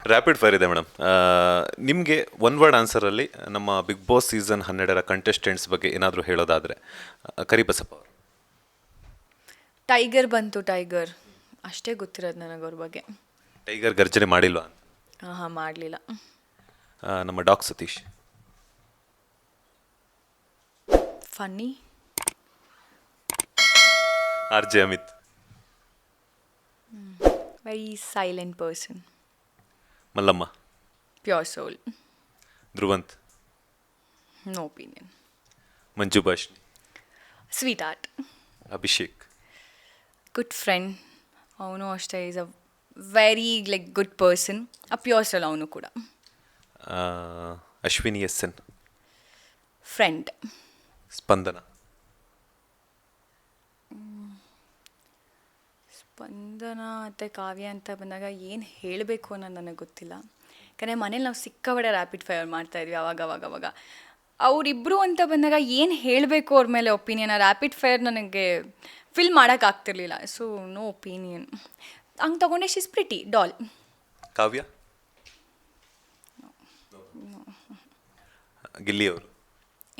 Rapid fire ಇದೆ madam. ನಿಮಗೆ one word ಆನ್ಸರಲ್ಲಿ ನಮ್ಮ ಬಿಗ್ ಬಾಸ್ ಸೀಸನ್ 12ರ ಕಂಟೆಸ್ಟೆಂಟ್ಸ್ ಬಗ್ಗೆ ಏನಾದರೂ ಹೇಳೋದಾದರೆ ಕರಿಬಸಪ್ಪ ಅವರು. ಟೈಗರ್ ಬಂತು ಟೈಗರ್ ಅಷ್ಟೇ ಗೊತ್ತಿರೋದು ನನಗೆ ಅವ್ರ ಬಗ್ಗೆ. ಟೈಗರ್ ಗರ್ಜನೆ ಮಾಡಿಲ್ವಾ ಅಂತ. ಹಾಂ ಮಾಡಲಿಲ್ಲ. ನಮ್ಮ doc Satish. Funny. R J Amit. Very silent person. Mallamma. Pure soul. Dhruvanth. No opinion. Manju Bhashini. Sweet heart. Abhishek. Good friend. ಅವನು ಅಷ್ಟೇ is a very like good person. A pure soul ಅವನು ಕೂಡ. Ashwini S N. Friend. Spandana. Spandana ಮತ್ತು ಕಾವ್ಯ ಅಂತ ಬಂದಾಗ ಏನು ಹೇಳಬೇಕು ಅನ್ನೋದು ನನಗೆ ಗೊತ್ತಿಲ್ಲ. ಯಾಕಂದರೆ ಮನೇಲಿ ನಾವು ಸಿಕ್ಕಾಪಟ್ಟೆ ರ್ಯಾಪಿಡ್ ಫೈರ್ ಮಾಡ್ತಾಯಿದ್ವಿ ಅವಾಗ. ಅವರಿಬ್ಬರು ಅಂತ ಬಂದಾಗ ಏನು ಹೇಳಬೇಕು ಅವ್ರ ಮೇಲೆ ಒಪಿನಿಯನ್. ರ್ಯಾಪಿಡ್ ಫೈರ್ ನನಗೆ ಫಿಲ್ ಮಾಡೋಕ್ಕಾಗ್ತಿರ್ಲಿಲ್ಲ. So no opinion. ಹಂಗೆ ತೊಗೊಂಡೆ ಶೀಸ್ ಪ್ರಿಟಿ ಡಾಲ್. ಕಾವ್ಯ. ಗಿಲ್ಲಿ ಅವರು.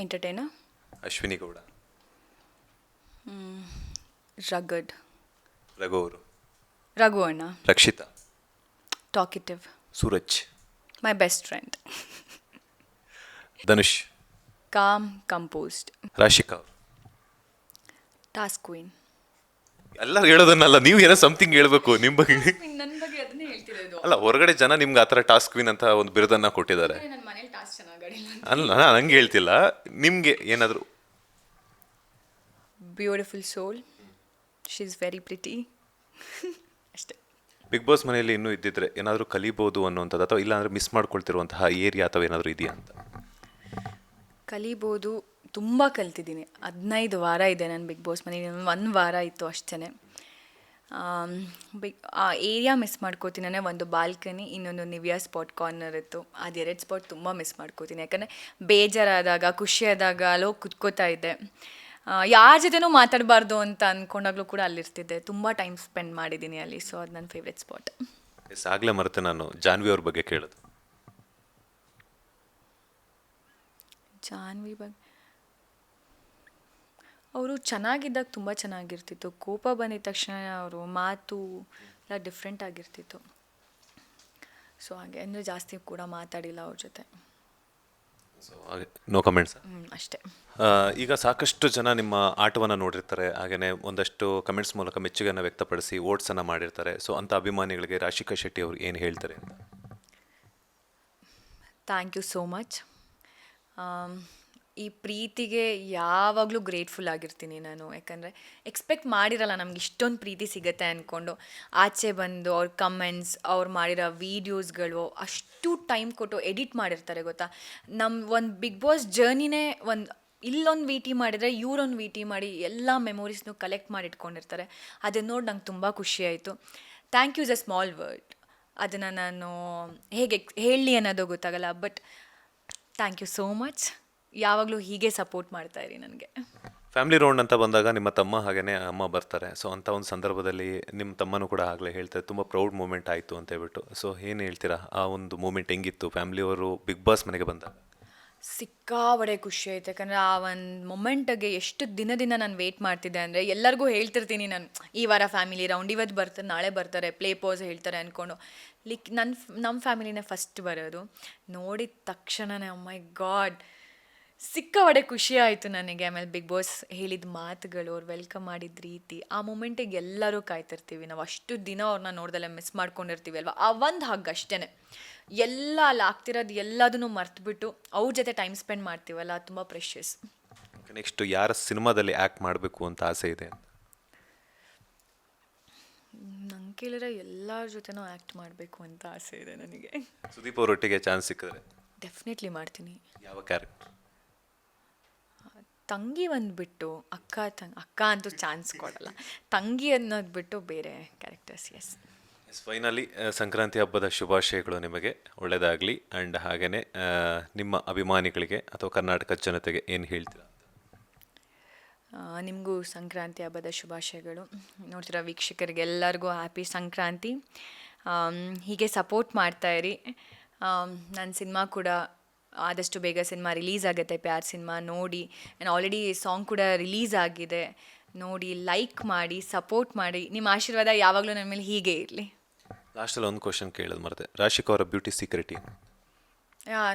ಎಂಟರ್ಟೈನರ್. ಅಶ್ವಿನಿ ಗೌಡ. ರಗಡ್. ರಘು ಅವರು. ರಘು ಅಣ್ಣ. Rakshita. Talkative. Suraj. My best friend. Dhanush. Com composed. Rashika. Task queen. ಎಲ್ಲ ಹೇಳೋದನ್ನಲ್ಲ, ನೀವು ಏನೋ ಸಮಥಿಂಗ್ ಹೇಳ್ಬೇಕು ನಿಮ್ಮ ಬಗ್ಗೆ. ನನ್ನ ಬಗ್ಗೆ ಅದನ್ನೇ ಹೇಳ್ತಿರೋದು. ಅಲ್ಲ, ಹೊರಗಡೆ ಜನ ನಿಮ್ಗೆ ಆ ಥರ ಟಾಸ್ಕ್ ವಿನ್ ಅಂತ ಒಂದು ಬಿರುದನ್ನ ಕೊಟ್ಟಿದ್ದಾರೆ. ನನ್ನ ಮನೇಲಿ ಟಾಸ್ಕ್ ಚೆನ್ನಾಗಿಲ್ಲ. ಅಲ್ಲ, ನಾನು ಹಂಗೆ ಹೇಳ್ತಿಲ್ಲ. ನಿಮಗೆ ಏನಾದರೂ beautiful soul. She is very pretty. ಅಷ್ಟೇ. ಬಿಗ್ ಬಾಸ್ ಮನೆಯಲ್ಲಿ ಇನ್ನೂ ಇದ್ದಿದ್ರೆ ಏನಾದರೂ ಕಲಿಬೋದು ಅನ್ನೋಂಥದ್ದು, ಅಥವಾ ಇಲ್ಲಾಂದರೆ ಮಿಸ್ ಮಾಡ್ಕೊಳ್ತಿರುವಂತಹ ಏರಿಯಾ ಅಥವಾ ಏನಾದರೂ ಇದೆಯಾ ಅಂತ? ಕಲಿಬೋದು. ತುಂಬ ಕಲ್ತಿದ್ದೀನಿ. 15 ವಾರ ಇದೆ ನಾನು ಬಿಗ್ ಬಾಸ್ ಮನೆಯಲ್ಲಿ. 1 ವಾರ ಇತ್ತು ಅಷ್ಟೇ. ಆ ಏರಿಯಾ ಮಿಸ್ ಮಾಡ್ಕೋತೀನಿ. ಅಂದರೆ ಒಂದು ಬಾಲ್ಕನಿ, ಇನ್ನೊಂದು ನಿವಿಯಾ ಸ್ಪಾಟ್ ಕಾರ್ನರ್ ಇತ್ತು. ಅದು 2 ಸ್ಪಾಟ್ ತುಂಬ ಮಿಸ್ ಮಾಡ್ಕೋತೀನಿ. ಯಾಕಂದರೆ ಬೇಜಾರಾದಾಗ, ಖುಷಿಯಾದಾಗ ಅಲ್ಲೋಗಿ ಕುತ್ಕೋತಾ ಇದ್ದೆ. ಯಾರ ಜೊತೆನೂ ಮಾತಾಡಬಾರ್ದು ಅಂತ ಅಂದ್ಕೊಂಡಾಗಲೂ ಕೂಡ ಅಲ್ಲಿರ್ತಿದ್ದೆ. ತುಂಬ ಟೈಮ್ ಸ್ಪೆಂಡ್ ಮಾಡಿದ್ದೀನಿ ಅಲ್ಲಿ. ಸೊ ಅದು ನನ್ನ ಫೇವ್ರೆಟ್ ಸ್ಪಾಟ್. ಎಸ್, ಆಗಲೇ ಮರೆತೆ ನಾನು ಜಾನ್ವಿ ಅವ್ರ ಬಗ್ಗೆ ಕೇಳೋದು. ಜಾನ್ವಿ ಬಗ್ಗೆ ಅವರು ಚೆನ್ನಾಗಿದ್ದಾಗ ತುಂಬ ಚೆನ್ನಾಗಿರ್ತಿತ್ತು. ಕೋಪ ಬಂದಿದ ತಕ್ಷಣ ಅವರು ಮಾತು ಎಲ್ಲ ಡಿಫ್ರೆಂಟ್ ಆಗಿರ್ತಿತ್ತು. ಸೊ ಹಾಗೆ ಅಂದರೆ ಜಾಸ್ತಿ ಕೂಡ ಮಾತಾಡಿಲ್ಲ ಅವ್ರ ಜೊತೆ. So no comments. ಅಷ್ಟೇ. ಈಗ ಸಾಕಷ್ಟು ಜನ ನಿಮ್ಮ ಆಟವನ್ನು ನೋಡಿರ್ತಾರೆ, ಹಾಗೆಯೇ ಒಂದಷ್ಟು ಕಮೆಂಟ್ಸ್ ಮೂಲಕ ಮೆಚ್ಚುಗೆಯನ್ನು ವ್ಯಕ್ತಪಡಿಸಿ ವೋಟ್ಸನ್ನು ಮಾಡಿರ್ತಾರೆ. ಸೊ ಅಂಥ ಅಭಿಮಾನಿಗಳಿಗೆ ರಾಶಿಕಾ ಶೆಟ್ಟಿ ಅವರು ಏನು ಹೇಳ್ತಾರೆ ಅಂತ? Thank you so much. ಈ ಪ್ರೀತಿಗೆ ಯಾವಾಗಲೂ ಗ್ರೇಟ್ಫುಲ್ ಆಗಿರ್ತೀನಿ ನಾನು. ಯಾಕಂದರೆ ಎಕ್ಸ್ಪೆಕ್ಟ್ ಮಾಡಿರಲ್ಲ ನಮ್ಗೆ ಇಷ್ಟೊಂದು ಪ್ರೀತಿ ಸಿಗುತ್ತೆ ಅಂದ್ಕೊಂಡು. ಆಚೆ ಬಂದು ಅವ್ರ ಕಮೆಂಟ್ಸ್, ಅವ್ರು ಮಾಡಿರೋ ವೀಡಿಯೋಸ್ಗಳು ಅಷ್ಟು ಟೈಮ್ ಕೊಟ್ಟು ಎಡಿಟ್ ಮಾಡಿರ್ತಾರೆ ಗೊತ್ತಾ. ನಮ್ಮ ಒಂದು ಬಿಗ್ ಬಾಸ್ ಜರ್ನಿನೇ ಇಲ್ಲೊಂದು ವಿ ಟಿ ಮಾಡಿದರೆ ಇವರೊಂದು ವಿ ಟಿ ಮಾಡಿ ಎಲ್ಲ ಮೆಮೊರೀಸ್ನು ಕಲೆಕ್ಟ್ ಮಾಡಿ ಇಟ್ಕೊಂಡಿರ್ತಾರೆ. ಅದನ್ನು ನೋಡಿ ನಂಗೆ ತುಂಬ ಖುಷಿಯಾಯಿತು. Thank you is a small word. ಅದನ್ನು ನಾನು ಹೇಗೆ ಹೇಳಲಿ ಅನ್ನೋದು ಗೊತ್ತಾಗಲ್ಲ. But thank you so much. ಯಾವಾಗಲೂ ಹೀಗೆ ಸಪೋರ್ಟ್ ಮಾಡ್ತಾಯಿರಿ ನನಗೆ. ಫ್ಯಾಮಿಲಿ ರೌಂಡ್ ಅಂತ ಬಂದಾಗ ನಿಮ್ಮ ತಮ್ಮ ಹಾಗೆಯೇ ಅಮ್ಮ ಬರ್ತಾರೆ. ಸೊ ಅಂಥ ಒಂದು ಸಂದರ್ಭದಲ್ಲಿ ನಿಮ್ಮ ತಮ್ಮನೂ ಕೂಡ ಆಗಲೇ ಹೇಳ್ತಾರೆ ತುಂಬ ಪ್ರೌಡ್ ಮೂಮೆಂಟ್ ಆಯಿತು ಅಂತ ಹೇಳ್ಬಿಟ್ಟು. ಸೊ ಏನು ಹೇಳ್ತೀರಾ, ಆ ಒಂದು ಮೂಮೆಂಟ್ ಹೆಂಗಿತ್ತು ಫ್ಯಾಮಿಲಿಯವರು ಬಿಗ್ ಬಾಸ್ ಮನೆಗೆ ಬಂದಾಗ? ಸಿಕ್ಕಾಬಡೆ ಖುಷಿ ಆಯ್ತು. ಯಾಕಂದರೆ ಆ ಒಂದು ಮೊಮೆಂಟಿಗೆ ಎಷ್ಟು ದಿನದಿಂದ ನಾನು ವೆಯ್ಟ್ ಮಾಡ್ತಿದ್ದೆ. ಅಂದರೆ ಎಲ್ಲರಿಗೂ ಹೇಳ್ತಿರ್ತೀನಿ ನಾನು, ಈ ವಾರ ಫ್ಯಾಮಿಲಿ ರೌಂಡ್, ಇವತ್ತು ಬರ್ತಾರೆ, ನಾಳೆ ಬರ್ತಾರೆ, ಪ್ಲೇ ಪಾಸ್ ಹೇಳ್ತಾರೆ ಅಂದ್ಕೊಂಡು. ನಮ್ಮ ಫ್ಯಾಮಿಲಿನೇ ಫಸ್ಟ್ ಬರೋದು. ನೋಡಿದ ತಕ್ಷಣವೇ ಮೈ ಗಾಡ್ ಸಿಕ್ಕಾಬಡೆ ಖುಷಿ ಆಯಿತು ನನಗೆ. ಆಮೇಲೆ ಬಿಗ್ ಬಾಸ್ ಹೇಳಿದ ಮಾತುಗಳು, ಅವ್ರು ವೆಲ್ಕಮ್ ಮಾಡಿದ ರೀತಿ, ಆ ಮೂಮೆಂಟಿಗೆ ಎಲ್ಲರೂ ಕಾಯ್ತಿರ್ತೀವಿ ನಾವು. ಅಷ್ಟು ದಿನ ಅವ್ರನ್ನ ನೋಡ್ದಲ್ಲೇ ಮಿಸ್ ಮಾಡ್ಕೊಂಡಿರ್ತೀವಿ ಅಲ್ವಾ. ಆ ಒಂದು ಹಗ್ ಅಷ್ಟೇ. ಎಲ್ಲ ಅಲ್ಲಿ ಆಗ್ತಿರೋದು ಎಲ್ಲದನ್ನು ಮರ್ತುಬಿಟ್ಟು ಅವ್ರ ಜೊತೆ ಟೈಮ್ ಸ್ಪೆಂಡ್ ಮಾಡ್ತೀವಲ್ಲ, ತುಂಬ ಪ್ರೆಷಸ್. ನೆಕ್ಸ್ಟ್ ಯಾರ ಸಿನಿಮಾದಲ್ಲಿ ಆ್ಯಕ್ಟ್ ಮಾಡಬೇಕು ಅಂತ ಆಸೆ ಇದೆ ಅಂತ? ನಂಗೆ ಕೇಳಿದ್ರೆ ಎಲ್ಲರ ಜೊತೆನೂ ಆ್ಯಕ್ಟ್ ಮಾಡಬೇಕು ಅಂತ ಆಸೆ ಇದೆ ನನಗೆ. ಸುದೀಪ್ ಅವರೊಟ್ಟಿಗೆ ಚಾನ್ಸ್ ಸಿಕ್ಕಿದ್ರೆ ಡೆಫಿನೆಟ್ಲಿ ಮಾಡ್ತೀನಿ. ಯಾವ ಕ್ಯಾರೆಕ್ಟರ್? ತಂಗಿ ಒಂದು ಬಿಟ್ಟು, ಅಕ್ಕ ಅಂತೂ ಚಾನ್ಸ್ ಕೊಡಲ್ಲ. ತಂಗಿ ಅನ್ನೋದು ಬಿಟ್ಟು ಬೇರೆ ಕ್ಯಾರೆಕ್ಟರ್ಸ್. ಎಸ್. ಫೈನಲಿ ಸಂಕ್ರಾಂತಿ ಹಬ್ಬದ ಶುಭಾಶಯಗಳು ನಿಮಗೆ. ಒಳ್ಳೆಯದಾಗಲಿ. ಆ್ಯಂಡ್ ಹಾಗೆಯೇ ನಿಮ್ಮ ಅಭಿಮಾನಿಗಳಿಗೆ ಅಥವಾ ಕರ್ನಾಟಕ ಜನತೆಗೆ ಏನು ಹೇಳ್ತೀರಾ? ನಿಮಗೂ ಸಂಕ್ರಾಂತಿ ಹಬ್ಬದ ಶುಭಾಶಯಗಳು. ನೋಡ್ತಿರೋ ವೀಕ್ಷಕರಿಗೆ ಎಲ್ಲರಿಗೂ ಹ್ಯಾಪಿ ಸಂಕ್ರಾಂತಿ. ಹೀಗೆ ಸಪೋರ್ಟ್ ಮಾಡ್ತಾಯಿರಿ. ನನ್ನ ಸಿನಿಮಾ ಕೂಡ ಆದಷ್ಟು ಬೇಗ ಸಿನಿಮಾ ರಿಲೀಸ್ ಆಗುತ್ತೆ, ಪ್ಯಾರ್ ಸಿನಿಮಾ ನೋಡಿ. ಆ್ಯಂಡ್ ಆಲ್ರೆಡಿ ಸಾಂಗ್ ಕೂಡ ರಿಲೀಸ್ ಆಗಿದೆ. ನೋಡಿ, ಲೈಕ್ ಮಾಡಿ, ಸಪೋರ್ಟ್ ಮಾಡಿ. ನಿಮ್ಮ ಆಶೀರ್ವಾದ ಯಾವಾಗಲೂ ನನ್ನ ಮೇಲೆ ಹೀಗೆ ಇರಲಿ. ಲಾಸ್ಟಲ್ಲಿ ಒಂದು ಕ್ವಶನ್ ಕೇಳೋದು ಮರೆತೆ, ರಾಶಿಕಾ ಅವರ ಬ್ಯೂಟಿ ಸೀಕ್ರೆಟ್ ಏನು?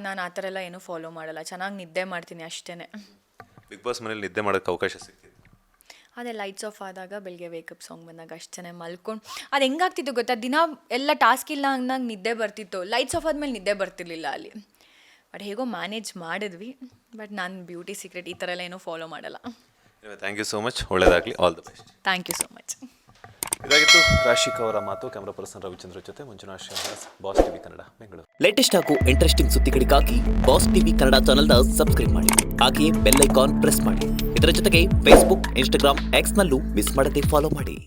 ನಾನು ಆ ಥರ ಎಲ್ಲ ಏನೂ ಫಾಲೋ ಮಾಡಲ್ಲ, ಚೆನ್ನಾಗಿ ನಿದ್ದೆ ಮಾಡ್ತೀನಿ ಅಷ್ಟೇ. ಬಿಗ್ ಬಾಸ್ ಮನೇಲಿ ನಿದ್ದೆ ಮಾಡೋಕ್ಕೆ ಅವಕಾಶ ಸಿಗ್ತಿದೆ? ಅದೇ ಲೈಟ್ಸ್ ಆಫ್ ಆದಾಗ, ಬೆಳಗ್ಗೆ ವೇಕಪ್ ಸಾಂಗ್ ಬಂದಾಗ ಅಷ್ಟೇ ಮಲ್ಕೊಂಡು. ಅದು ಹೆಂಗಾಗ್ತಿತ್ತು ಗೊತ್ತಾ, ದಿನ ಎಲ್ಲ ಟಾಸ್ಕ್ ಇಲ್ಲ ಅಂದಾಗ ನಿದ್ದೆ ಬರ್ತಿತ್ತು, ಲೈಟ್ಸ್ ಆಫ್ ಆದಮೇಲೆ ನಿದ್ದೆ ಬರ್ತಿರ್ಲಿಲ್ಲ ಅಲ್ಲಿ. ಬಟ್ ಹೇಗೋ ಮ್ಯಾನೇಜ್ ಮಾಡಿದ್ವಿ. ಬಟ್ ನಾನು ಬ್ಯೂಟಿ ಸೀಕ್ರೆಟ್ ಈ ಥರ ಎಲ್ಲ ಏನೂ ಫಾಲೋ ಮಾಡಲ್ಲ. ಥ್ಯಾಂಕ್ ಯು ಸೋ ಮಚ್, ಒಳ್ಳೆಯದಾಗಲಿ, all the best. Thank you so much. ಇದಾಗಿತ್ತು ರಾಶಿಕಾ ಅವರ ಮಾತು. ಕ್ಯಾಮ್ರಾ ಪರ್ಸನ್ ರವಿಚಂದ್ರ ಜೊತೆ Manjunath Srinivas, boss TV Kannada, Bengaluru. Latest ಹಾಗೂ ಇಂಟ್ರೆಸ್ಟಿಂಗ್ ಸುದ್ದಿಗಳಿಗಾಗಿ ಬಾಸ್ ಟಿವಿ ಕನ್ನಡ ಚಾನೆಲ್ನ ಸಬ್ಸ್ಕ್ರೈಬ್ ಮಾಡಿ. ಹಾಗೆಯೇ ಬೆಲ್ ಐಕಾನ್ ಪ್ರೆಸ್ ಮಾಡಿ. ಇದರ ಜೊತೆಗೆ ಫೇಸ್ಬುಕ್, ಇನ್ಸ್ಟಾಗ್ರಾಮ್, ಎಕ್ಸ್ನಲ್ಲೂ ಮಿಸ್ ಮಾಡದೆ ಫಾಲೋ ಮಾಡಿ.